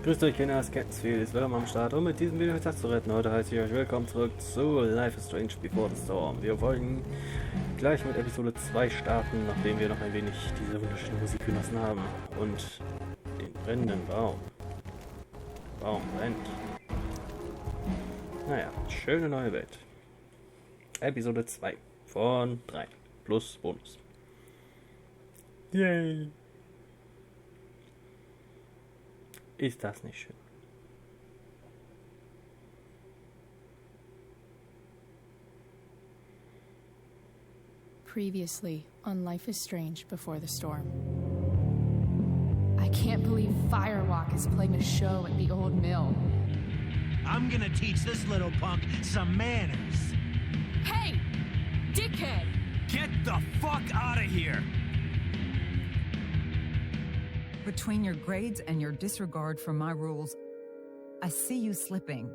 Grüßt euch, Kinder, Skepsfield ist wieder am Start, um mit diesem Video das zu retten. Heute heiße ich euch willkommen zurück zu Life is Strange Before the Storm. Wir wollen gleich mit Episode 2 starten, nachdem wir noch ein wenig diese wunderschöne Musik genossen haben. Und den brennenden Baum. Baum brennt. Naja, schöne neue Welt. Episode 2 von 3 plus Bonus. Yay! Ist das nicht schön? Previously on Life is Strange Before the Storm. I can't believe Firewalk is playing a show at the old mill. I'm gonna teach this little punk some manners. Hey! Dickhead! Get the fuck out of here! Between your grades and your disregard for my rules, I see you slipping.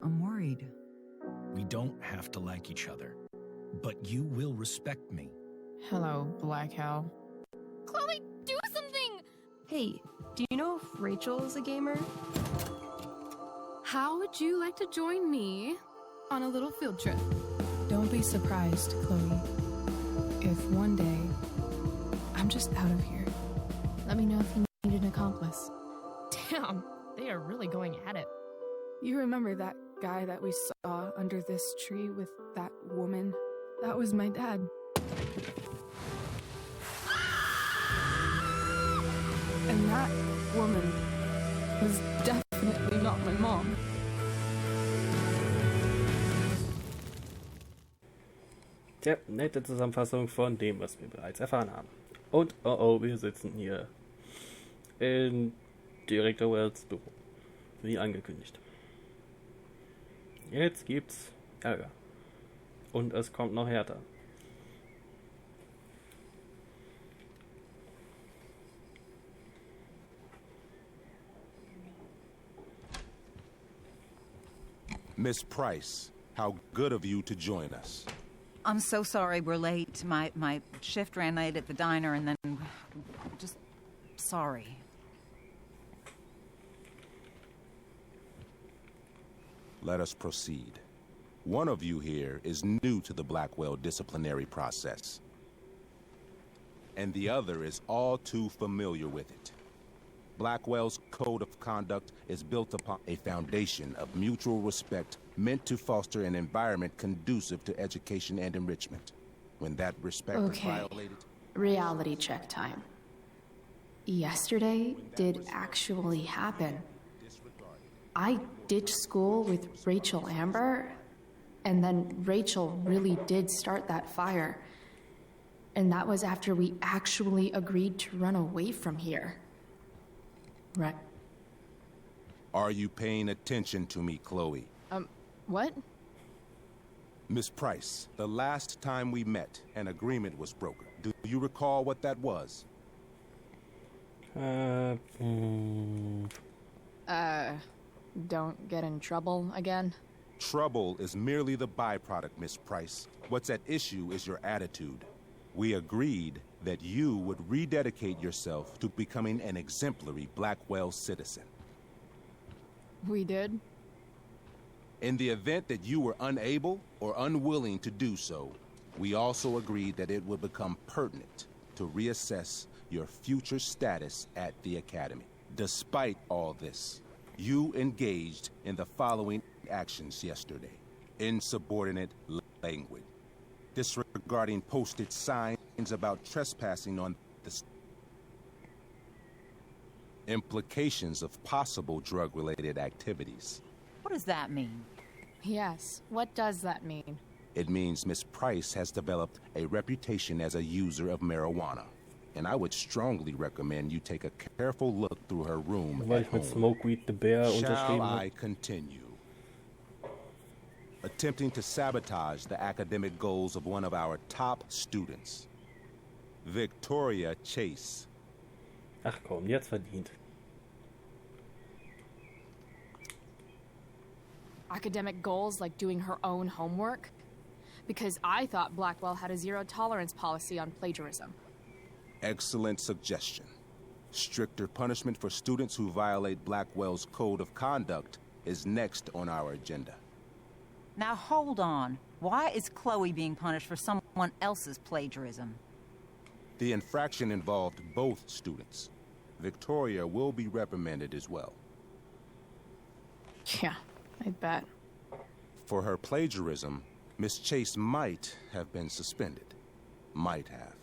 I'm worried. We don't have to like each other, but you will respect me. Hello, Black Hell. Chloe, do something! Hey, do you know if Rachel is a gamer? How would you like to join me on a little field trip? Don't be surprised, Chloe, if one day I'm just out of here. Let me know if you need an accomplice. Damn, they are really going at it. You remember that guy that we saw under this tree with that woman? That was my dad. And that woman was definitely not my mom. Tja, nette Zusammenfassung von dem, was wir bereits erfahren haben. Und oh, wir sitzen hier in Director Wells Büro, wie angekündigt. Jetzt gibt's Ärger. Und es kommt noch härter. Miss Price, how good of you to join us. I'm so sorry we're late. My shift ran late at the diner and then... just... sorry. Let us proceed. One of you here is new to the Blackwell disciplinary process. And the other is all too familiar with it. Blackwell's code of conduct is built upon a foundation of mutual respect meant to foster an environment conducive to education and enrichment. When that respect is violated... Reality check time. Yesterday did actually happen. I ditched school with Rachel Amber, and then Rachel really did start that fire. And that was after we actually agreed to run away from here. Right. Are you paying attention to me, Chloe? What? Miss Price, the last time we met, an agreement was broken. Do you recall what that was? Don't get in trouble again? Trouble is merely the byproduct, Miss Price. What's at issue is your attitude. We agreed that you would rededicate yourself to becoming an exemplary Blackwell citizen. We did? In the event that you were unable or unwilling to do so, we also agreed that it would become pertinent to reassess your future status at the Academy. Despite all this, you engaged in the following actions yesterday. Insubordinate language. Disregarding posted signs about trespassing on the implications of possible drug-related activities. What does that mean? Yes, what does that mean? It means Miss Price has developed a reputation as a user of marijuana. And I would strongly recommend you take a careful look through her room Weil at ich mit home. Smokeweed the Bear Shall unterschrieben I habe. continue? Attempting to sabotage the academic goals of one of our top students, Victoria Chase. Ach komm, jetzt verdient. Academic goals like doing her own homework? Because I thought Blackwell had a zero-tolerance policy on plagiarism. Excellent suggestion. Stricter punishment for students who violate Blackwell's code of conduct is next on our agenda. Now hold on. Why is Chloe being punished for someone else's plagiarism? The infraction involved both students. Victoria will be reprimanded as well. Yeah, I bet. For her plagiarism, Miss Chase might have been suspended. Might have.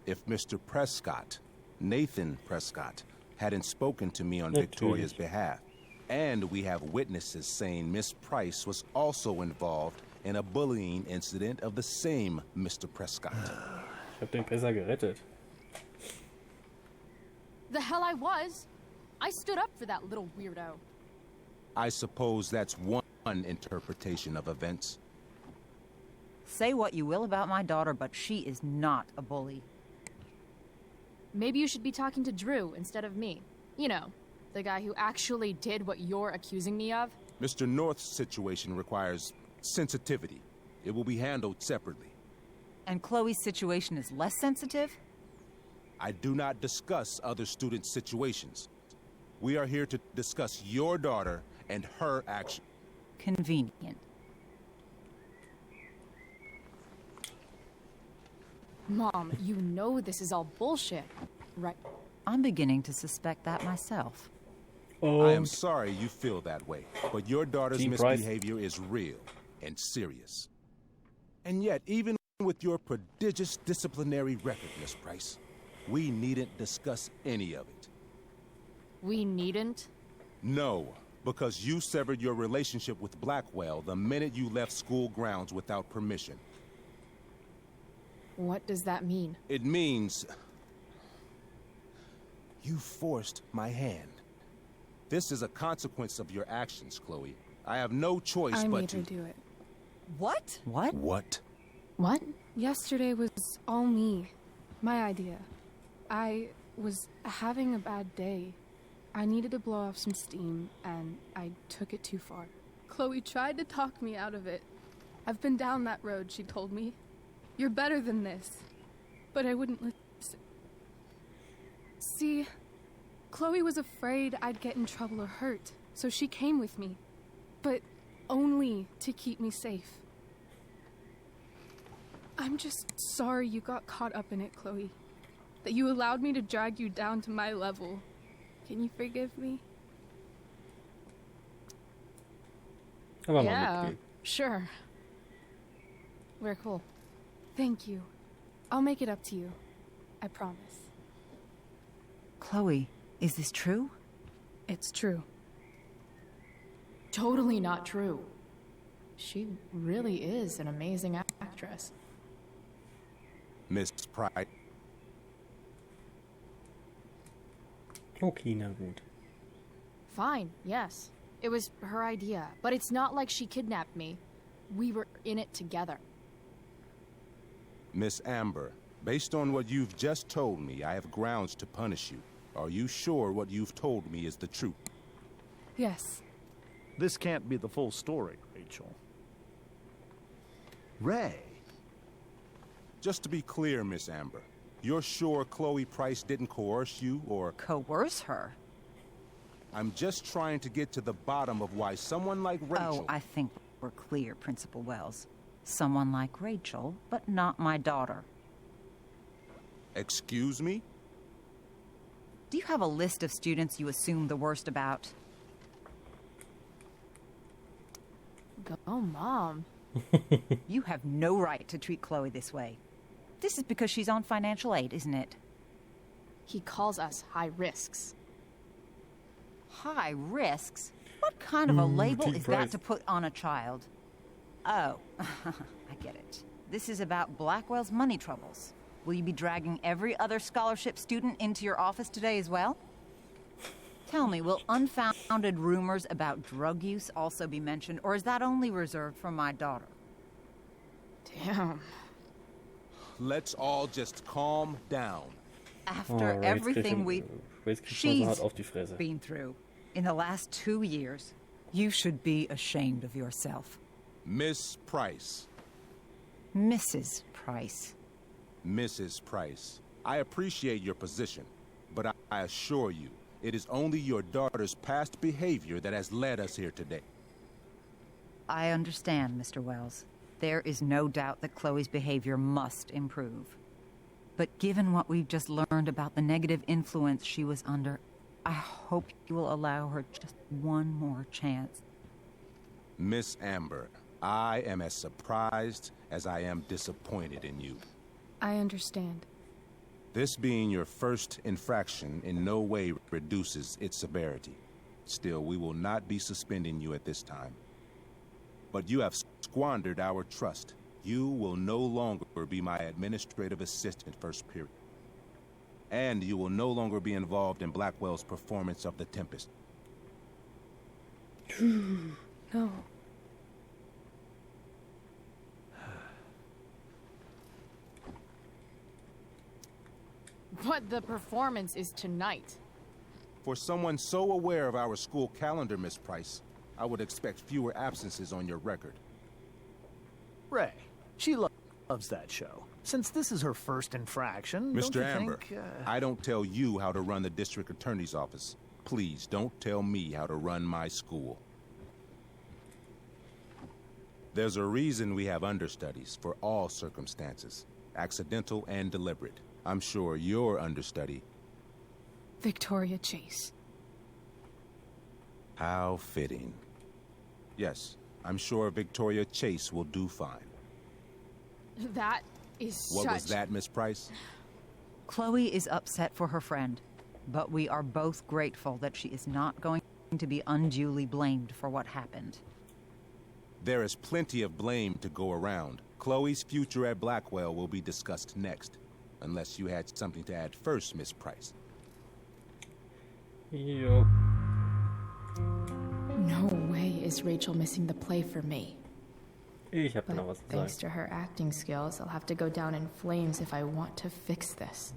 If Mr. Prescott, Nathan Prescott, hadn't spoken to me on Victoria's behalf. And we have witnesses saying Miss Price was also involved in a bullying incident of the same Mr. Prescott. Ich hab den Pisser gerettet. The hell I was. I stood up for that little weirdo. I suppose that's one interpretation of events. Say what you will about my daughter, but she is not a bully. Maybe you should be talking to Drew instead of me. You know, the guy who actually did what you're accusing me of. Mr. North's situation requires sensitivity. It will be handled separately. And Chloe's situation is less sensitive? I do not discuss other students' situations. We are here to discuss your daughter and her action. Convenient. Mom, you know this is all bullshit, right? I'm beginning to suspect that myself. I am sorry you feel that way, but your daughter's Team misbehavior is real and serious. And yet, even with your prodigious disciplinary record, Miss Price, we needn't discuss any of it. We needn't? No, because you severed your relationship with Blackwell the minute you left school grounds without permission. What does that mean? It means you forced my hand. This is a consequence of your actions, Chloe. I have no choice I but made to... her do it. What? What? What? What? Yesterday was all me. My idea. I was having a bad day. I needed to blow off some steam, and I took it too far. Chloe tried to talk me out of it. I've been down that road, she told me. You're better than this. But I wouldn't listen. See, Chloe was afraid I'd get in trouble or hurt, so she came with me. But only to keep me safe. I'm just sorry you got caught up in it, Chloe. That you allowed me to drag you down to my level. Can you forgive me? Aber mal Yeah, mitgehen. sure. We're cool. Thank you. I'll make it up to you. I promise. Chloe, is this true? It's true. Totally not true. She really is an amazing actress. Miss Price. Okay, na gut. Fine, yes. It was her idea, but it's not like she kidnapped me. We were in it together. Miss Amber, based on what you've just told me, I have grounds to punish you. Are you sure what you've told me is the truth? Yes. This can't be the full story, Rachel. Ray. Just to be clear, Miss Amber, you're sure Chloe Price didn't coerce you or... Coerce her? I'm just trying to get to the bottom of why someone like Rachel... Oh, I think we're clear, Principal Wells. Someone like Rachel, but not my daughter. Excuse me? Do you have a list of students you assume the worst about? Go, Mom. You have no right to treat Chloe this way. This is because she's on financial aid, isn't it? He calls us high risks. High risks? What kind of a label deep is breath. that to put on a child? Oh, I get it. This is about Blackwell's money troubles. Will you be dragging every other scholarship student into your office today as well? Tell me, will unfounded rumors about drug use also be mentioned, or is that only reserved for my daughter? Damn. Let's all just calm down. After Oh, everything Race kriegt schon so she's hart auf die Fresse. been through in the last 2 years, you should be ashamed of yourself. Miss Price. Mrs. Price. Mrs. Price. I appreciate your position, But I assure you, it is only your daughter's past behavior that has led us here today. I understand, Mr. Wells. There is no doubt that Chloe's behavior must improve. But given what we've just learned about the negative influence she was under, I hope you will allow her just one more chance. Miss Amber, I am as surprised as I am disappointed in you. I understand. This being your first infraction in no way reduces its severity. Still, we will not be suspending you at this time. But you have squandered our trust. You will no longer be my administrative assistant first period. And you will no longer be involved in Blackwell's performance of The Tempest. No. But the performance is tonight. For someone so aware of our school calendar, Miss Price, I would expect fewer absences on your record. Ray, she loves that show. Since this is her first infraction, Mr. don't you Amber, think, I don't tell you how to run the district attorney's office. Please don't tell me how to run my school. There's a reason we have understudies for all circumstances, accidental and deliberate. I'm sure your understudy. Victoria Chase. How fitting. Yes, I'm sure Victoria Chase will do fine. That is What was that, Miss Price? Chloe is upset for her friend, but we are both grateful that she is not going to be unduly blamed for what happened. There is plenty of blame to go around. Chloe's future at Blackwell will be discussed next. Unless you had something to add first, Miss Price. Jo. No way is Rachel missing the play for me. Ich hab da noch But was zu thanks sagen. to her acting skills, I'll have to go down in flames if I want to fix this.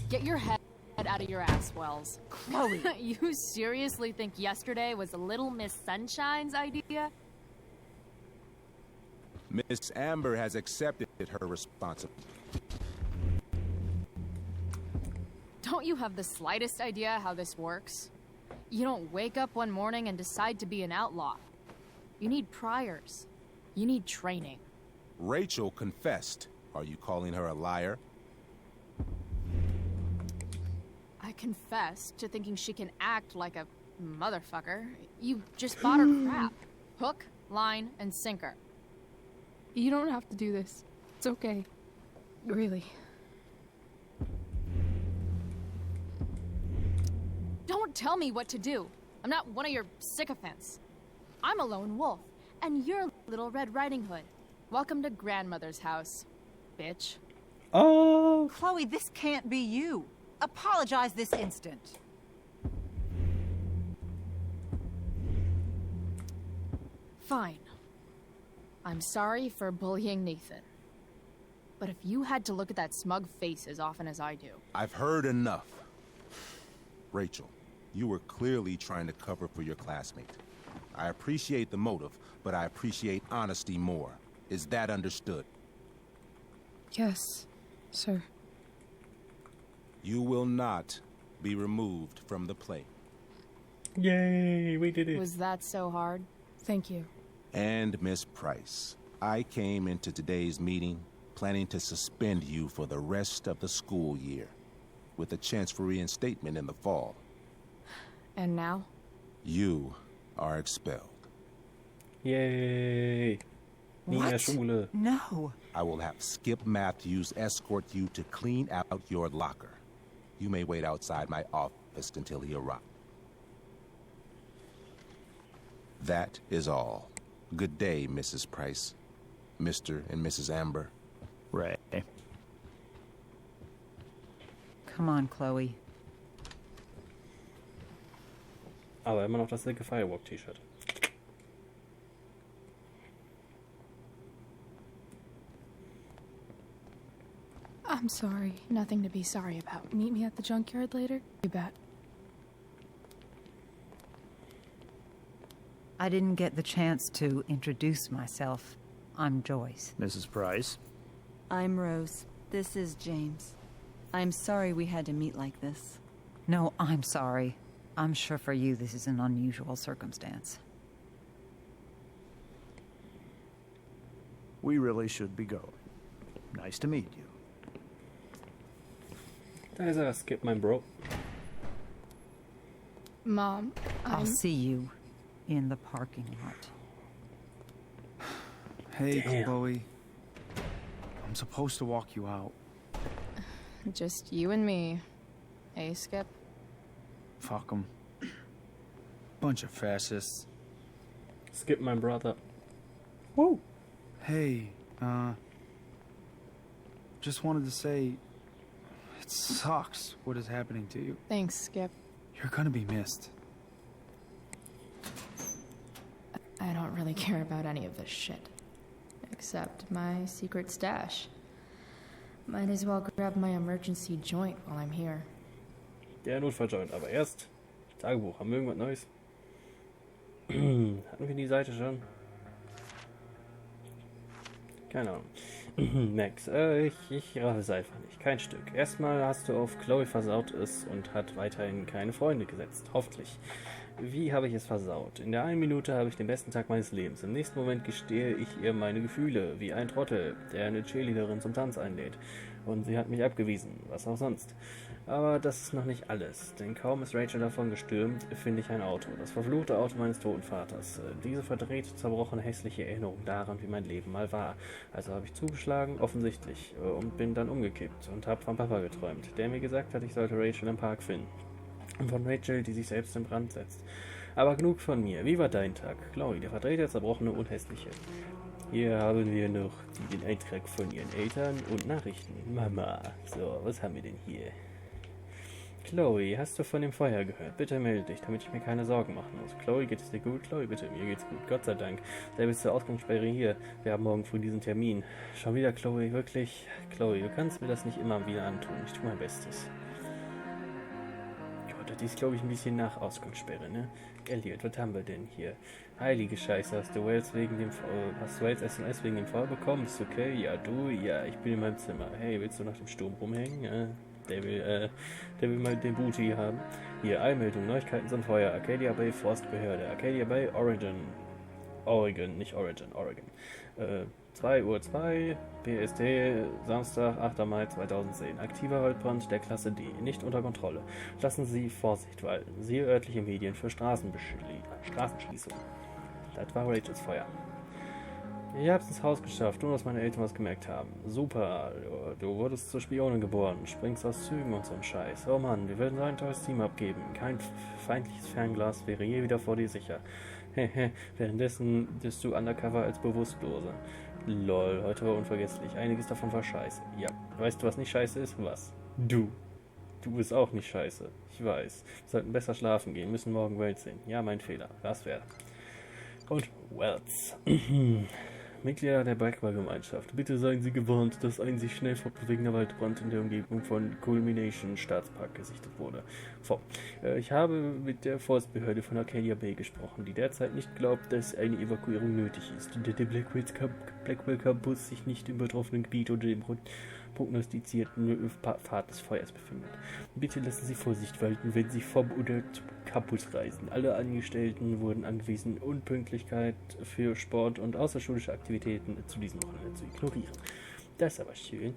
Get your head out of your ass, Wells. Chloe! You seriously think yesterday was Little Miss Sunshine's idea? Miss Amber has accepted her responsibility. Don't you have the slightest idea how this works? You don't wake up one morning and decide to be an outlaw. You need priors. You need training. Rachel confessed. Are you calling her a liar? I confess to thinking she can act like a motherfucker. You just bought her crap. Hook, line, and sinker. You don't have to do this. It's okay. Really. Don't tell me what to do. I'm not one of your sycophants. I'm a lone wolf, and you're Little Red Riding Hood. Welcome to grandmother's house, bitch. Oh! Chloe, this can't be you. Apologize this instant. Fine. I'm sorry for bullying Nathan. But if you had to look at that smug face as often as I do... I've heard enough. Rachel, you were clearly trying to cover for your classmate. I appreciate the motive, but I appreciate honesty more. Is that understood? Yes, sir. You will not be removed from the play. Yay, we did it. Was that so hard? Thank you. And Miss Price, I came into today's meeting planning to suspend you for the rest of the school year, with a chance for reinstatement in the fall. And now? You are expelled. Yay. Nie mehr What? Schule. No. I will have Skip Matthews escort you to clean out your locker. You may wait outside my office until he arrives. That is all. Good day, Mrs. Price. Mr. and Mrs. Amber. Ray. Come on, Chloe. Aber immer noch das dicke Firewalk-T-Shirt. I'm sorry. Nothing to be sorry about. Meet me at the junkyard later? You bet. I didn't get the chance to introduce myself. I'm Joyce. Mrs. Price. I'm Rose. This is James. I'm sorry we had to meet like this. No, I'm sorry. I'm sure for you this is an unusual circumstance. We really should be going. Nice to meet you. Da ist er, skip mein Bro. Mom, I'll see you in the parking lot. Hey, Damn. Chloe. I'm supposed to walk you out. Just you and me. Hey, Skip. Fuck 'em. Bunch of fascists. Skip mein Brother. Woo! Hey, just wanted to say, it sucks what is happening to you. Thanks, Skip. You're gonna be missed. I don't really care about any of this shit. Except my secret stash. Might as well grab my emergency joint while I'm here. Der Notfalljoint, aber erst Tagebuch. Haben wir irgendwas Neues? Hatten wir die Seite schon? Keine Ahnung. Max, ich raff es einfach nicht. Kein Stück. Erstmal hast du auf Chloe versaut es und hat weiterhin keine Freunde gesetzt. Hoffentlich. Wie habe ich es versaut? In der einen Minute habe ich den besten Tag meines Lebens. Im nächsten Moment gestehe ich ihr meine Gefühle, wie ein Trottel, der eine Cheerleaderin zum Tanz einlädt. Und sie hat mich abgewiesen, was auch sonst. Aber das ist noch nicht alles, denn kaum ist Rachel davon gestürmt, finde ich ein Auto. Das verfluchte Auto meines toten Vaters. Diese verdrehte, zerbrochene, hässliche Erinnerung daran, wie mein Leben mal war. Also habe ich zugeschlagen, offensichtlich, und bin dann umgekippt und habe von Papa geträumt, der mir gesagt hat, ich sollte Rachel im Park finden. Und von Rachel, die sich selbst in Brand setzt. Aber genug von mir. Wie war dein Tag? Chloe, der verdrehte, zerbrochene und hässliche. Hier haben wir noch den Eintrag von ihren Eltern und Nachrichten. Mama. So, was haben wir denn hier? Chloe, hast du von dem Feuer gehört? Bitte melde dich, damit ich mir keine Sorgen machen muss. Chloe, geht es dir gut? Chloe, bitte, mir geht's gut. Gott sei Dank. Selbst zur Ausgangssperre hier. Wir haben morgen früh diesen Termin. Schon wieder, Chloe, wirklich? Chloe, du kannst mir das nicht immer wieder antun. Ich tue mein Bestes. Das ist, glaube ich, ein bisschen nach Ausgangssperre, ne? Elliot, was haben wir denn hier? Heilige Scheiße, hast du Wales SMS wegen dem Fall bekommen? Ist okay? Ja, du? Ja, ich bin in meinem Zimmer. Hey, willst du nach dem Sturm rumhängen? Der will mal den Booty haben. Hier, Eilmeldung, Neuigkeiten zum Feuer. Arcadia Bay Forstbehörde. Arcadia Bay, Oregon, nicht Origin, Oregon. 2:02 Uhr, PST, Samstag, 8. Mai 2010. Aktiver Waldbrand der Klasse D, nicht unter Kontrolle. Lassen Sie Vorsicht walten. Siehe örtliche Medien für Straßenschließung. Das war Rachels Feuer. Ich hab's ins Haus geschafft, ohne dass meine Eltern was gemerkt haben. Super, du wurdest zur Spionin geboren, springst aus Zügen und so'n Scheiß. Oh Mann, wir würden so ein tolles Team abgeben. Kein feindliches Fernglas wäre je wieder vor dir sicher. Hehe, währenddessen bist du undercover als Bewusstloser. Lol, heute war unvergesslich. Einiges davon war scheiße. Ja, weißt du, was nicht scheiße ist? Was? Du. Du bist auch nicht scheiße. Ich weiß. Wir sollten besser schlafen gehen, müssen morgen Welt sehen. Ja, mein Fehler. Was wäre? Und Welts. Mitglieder der Blackwell-Gemeinschaft. Bitte seien Sie gewarnt, dass ein sich schnell fortbewegender Waldbrand in der Umgebung von Culmination Staatspark gesichtet wurde. Ich habe mit der Forstbehörde von Arcadia Bay gesprochen, die derzeit nicht glaubt, dass eine Evakuierung nötig ist, da der Blackwell Campus sich nicht im betroffenen Gebiet oder dem prognostizierten Pfad des Feuers befindet. Bitte lassen Sie Vorsicht walten, wenn Sie vom oder zum Campus reisen. Alle Angestellten wurden angewiesen, Unpünktlichkeit für Sport und außerschulische Aktivitäten zu diesem Wochenende zu ignorieren. Das ist aber schön.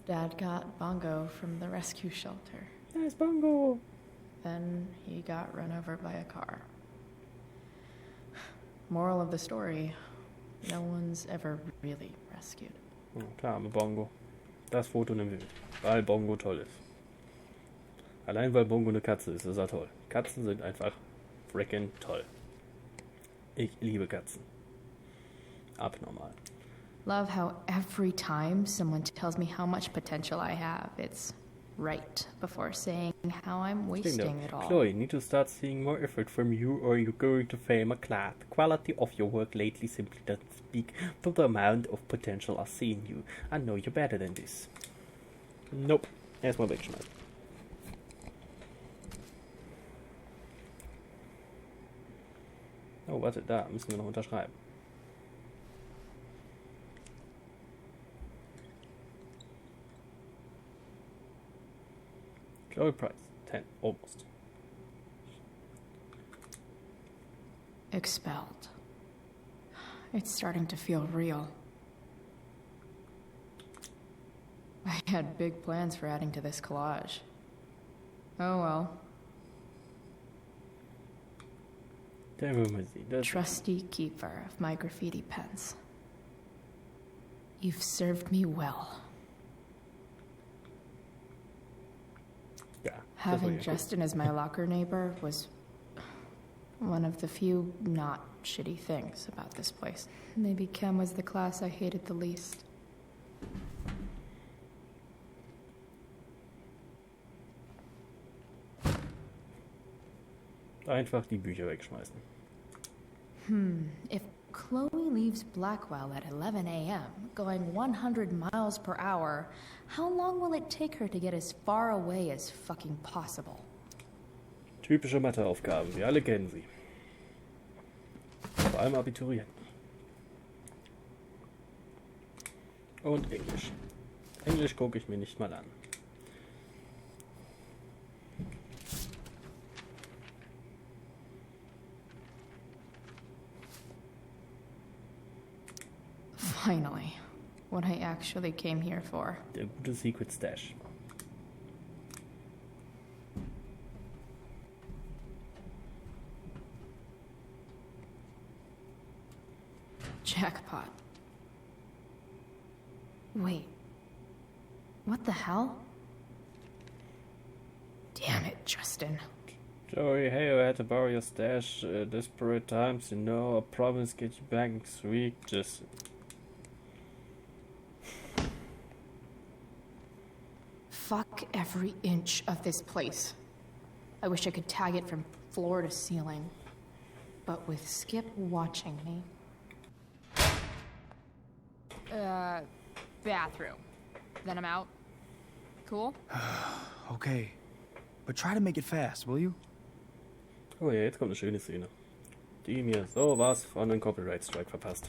Dad got Bongo from the rescue shelter. Nice Bongo! Then he got run over by a car. Moral of the story, no one's ever really rescued. Ja, klar, mit Bongo. Das Foto nehmen wir mit, weil Bongo toll ist. Allein weil Bongo eine Katze ist er toll. Katzen sind einfach freaking toll. Ich liebe Katzen. Abnormal. Love how every time someone tells me how much potential I have, it's right before saying how I'm wasting it all. Chloe, need to start seeing more effort from you or you're going to fail my class. The quality of your work lately simply doesn't speak to the amount of potential I see in you. I know you're better than this. Nope. Erstmal wegschmeißen. Oh, warte, da müssen wir noch unterschreiben. Total price 10, almost. Expelled. It's starting to feel real. I had big plans for adding to this collage. Oh well. Der Würmer sie. Das Trusty keeper of my graffiti pens. You've served me well. Ja, Having Justin as my locker neighbor was one of the few not shitty things about this place. Maybe chem was the class I hated the least. Einfach die Bücher wegschmeißen. If Chloe leaves Blackwell at 11 a.m., going 100 miles per hour, how long will it take her to get as far away as fucking possible? Typische Matheaufgaben, wir alle kennen sie. Vor allem Abiturienten. Und Englisch. Englisch gucke ich mir nicht mal an. Finally, what I actually came here for. Der gute Secret Stash. Jackpot. Wait. What the hell? Damn it, Justin. Joey, hey, I had to borrow your stash. Desperate times, you know. I promise get you back next week. Just... Fuck every inch of this place. I wish I could tag it from floor to ceiling. But with Skip watching me... Bathroom. Then I'm out. Cool? Okay. But try to make it fast, will you? Oh ja, jetzt kommt eine schöne Szene. Die mir sowas von einem Copyright Strike verpasst.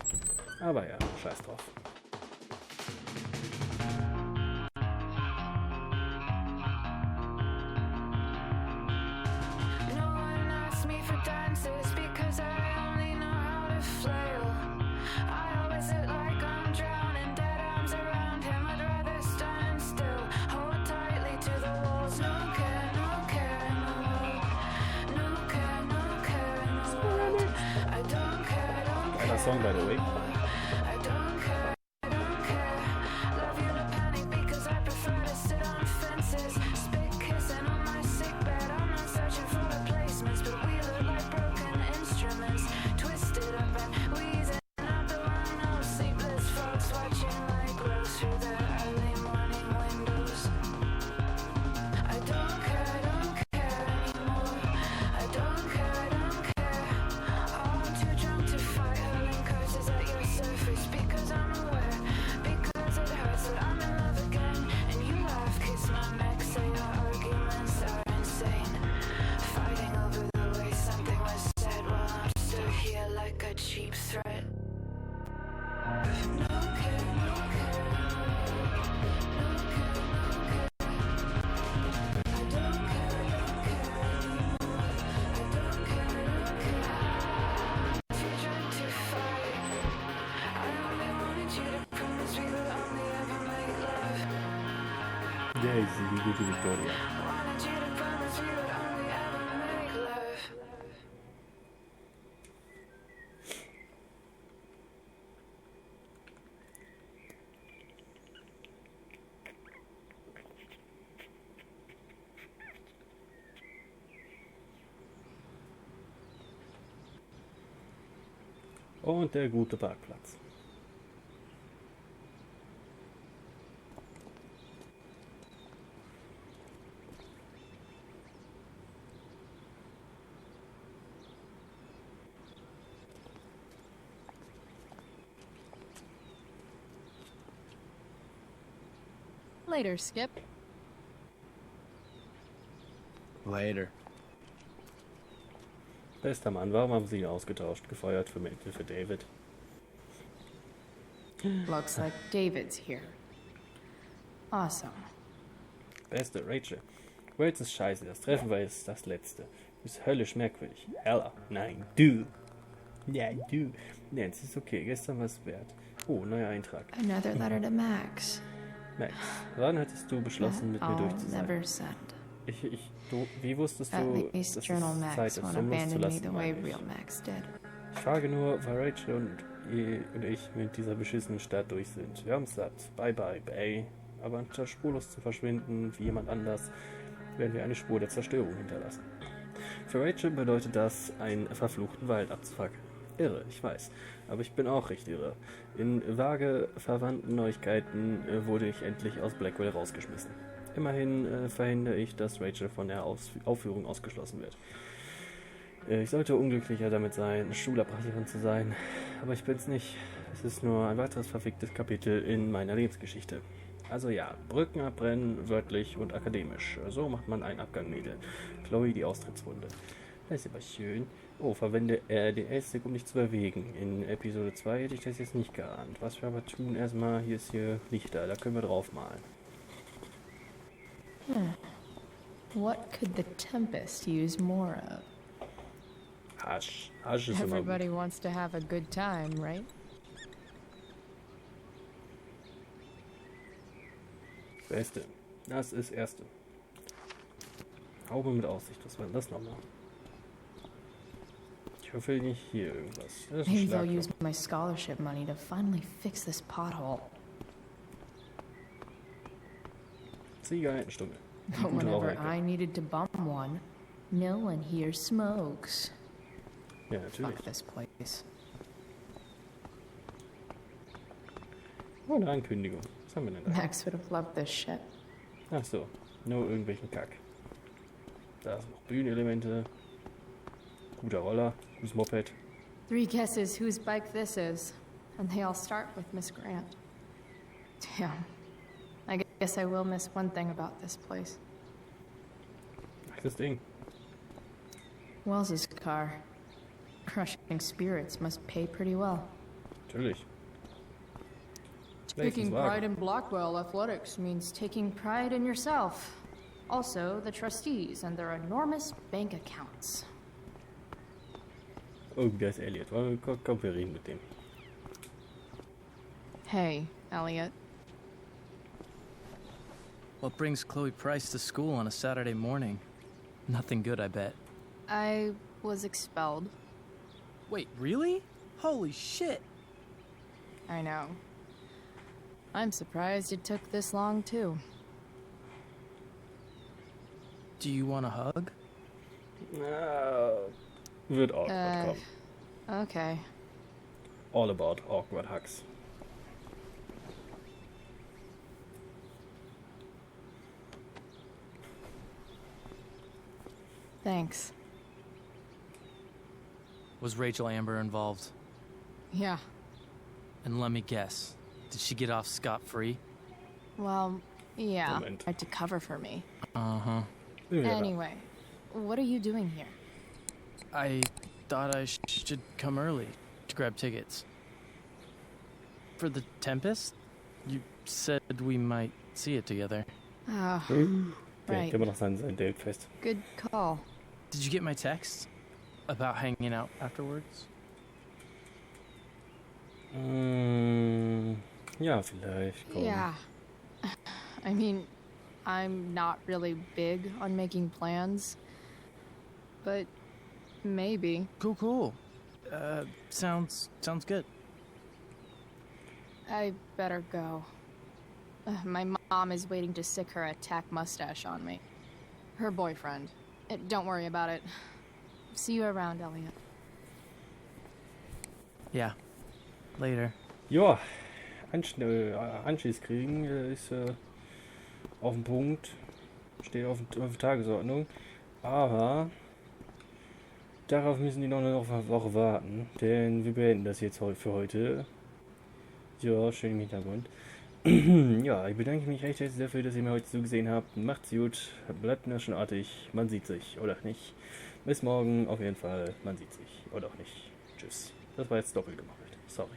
Aber ja, scheiß drauf. Song, by the way. Daisy, die gute Victoria. Und der gute Parkplatz. Later, Skip. Later. Bester Mann, warum haben sie ihn ausgetauscht? Gefeuert für David. Looks like David's here. Awesome. Beste Rachel. Wales ist scheiße, das Treffen war jetzt das letzte. Du bist höllisch merkwürdig. Ella, nein, du. Ja, du. Nancy, ist okay, gestern war es wert. Oh, neuer Eintrag. Another letter to Max. Max, wann hattest du beschlossen, mit mir durch zu sein? Never send. Wie wusstest At du, dass least es Journal Zeit Max ist, won't um abandon me the loszulassen, way meine ich. real Max did. Ich frage nur, weil Rachel und ich mit dieser beschissenen Stadt durch sind. Wir haben es satt. Bye bye, Bay. Aber anstatt spurlos zu verschwinden, wie jemand anders, werden wir eine Spur der Zerstörung hinterlassen. Für Rachel bedeutet das, einen verfluchten Wald abzufackeln. Irre, ich weiß. Aber ich bin auch recht irre. In vage verwandten Neuigkeiten wurde ich endlich aus Blackwell rausgeschmissen. Immerhin verhindere ich, dass Rachel von der Aufführung ausgeschlossen wird. Ich sollte unglücklicher damit sein, Schulabbrecherin zu sein, aber ich bin's nicht. Es ist nur ein weiteres verficktes Kapitel in meiner Lebensgeschichte. Also ja, Brücken abbrennen, wörtlich und akademisch. So macht man einen Abgang, Mädel. Chloe, die Austrittswunde. Das ist aber schön. Oh, verwende RDS-Stick, um dich zu bewegen. In Episode 2 hätte ich das jetzt nicht geahnt. Was wir aber tun, erstmal, hier ist hier Lichter, da können wir drauf malen. What could the Tempest use more of? Hasch. Hasch ist immer gut. Everybody wants to have a good time, right? Beste. Das ist Erste. Haube mit Aussicht. Was war denn das nochmal? Ich hoffe nicht hier irgendwas. Das ist ein Maybe they'll Schlagloch. use my scholarship money to finally fix this pothole. Zigarettenstummel. But Gute whenever Raucherecke. I needed to bum one, no one here smokes. Ja, natürlich. Fuck this place. Oh, eine Ankündigung. Was haben wir denn da? Max would have loved this shit. Ach so. Nur irgendwelchen Kack. Da sind noch Bühnenelemente. Guter Roller. Gutes Moped. 3 guesses whose bike this is, and they all start with Miss Grant. Damn. I guess I will miss one thing about this place. Ach, das Ding. Wells's car. Crushing spirits must pay pretty well. Natürlich. Taking Wagen. pride in Blackwell athletics means taking pride in yourself. Also, the trustees and their enormous bank accounts. Oh, der ist Elliot. Komm, wir reden mit dem. Hey, Elliot. What brings Chloe Price to school on a Saturday morning? Nothing good, I bet. I was expelled. Wait, really? Holy shit! I know. I'm surprised it took this long, too. Do you want a hug? Wird awkward kommen. Okay. All about awkward hugs. Thanks. Was Rachel Amber involved? Yeah. And let me guess, did she get off scot-free? Well, yeah. Moment. Tried to cover for me. Uh-huh. Anyway, what are you doing here? I thought I should come early to grab tickets. For the Tempest? You said we might see it together. Ah, Der right. immer noch sein Date fest. Good call. Did you get my text? About hanging out afterwards? Ja, vielleicht. Komm. Yeah. I mean, I'm not really big on making plans, but maybe. Cool. Sounds good. I better go. My mom is waiting to sick her attack mustache on me. Her boyfriend. Don't worry about it. See you around, Elliot. Yeah. Later. Ja, Anschluss kriegen ist auf dem Punkt. Steht auf der Tagesordnung. Aber darauf müssen die noch eine Woche warten. Denn wir beenden das jetzt für heute. Ja, schön im Hintergrund. Ja, ich bedanke mich recht herzlich dafür, dass ihr mir heute zugesehen habt. Macht's gut, bleibt naschenartig, man sieht sich oder auch nicht. Bis morgen auf jeden Fall, man sieht sich oder auch nicht. Tschüss. Das war jetzt doppelt gemacht. Sorry.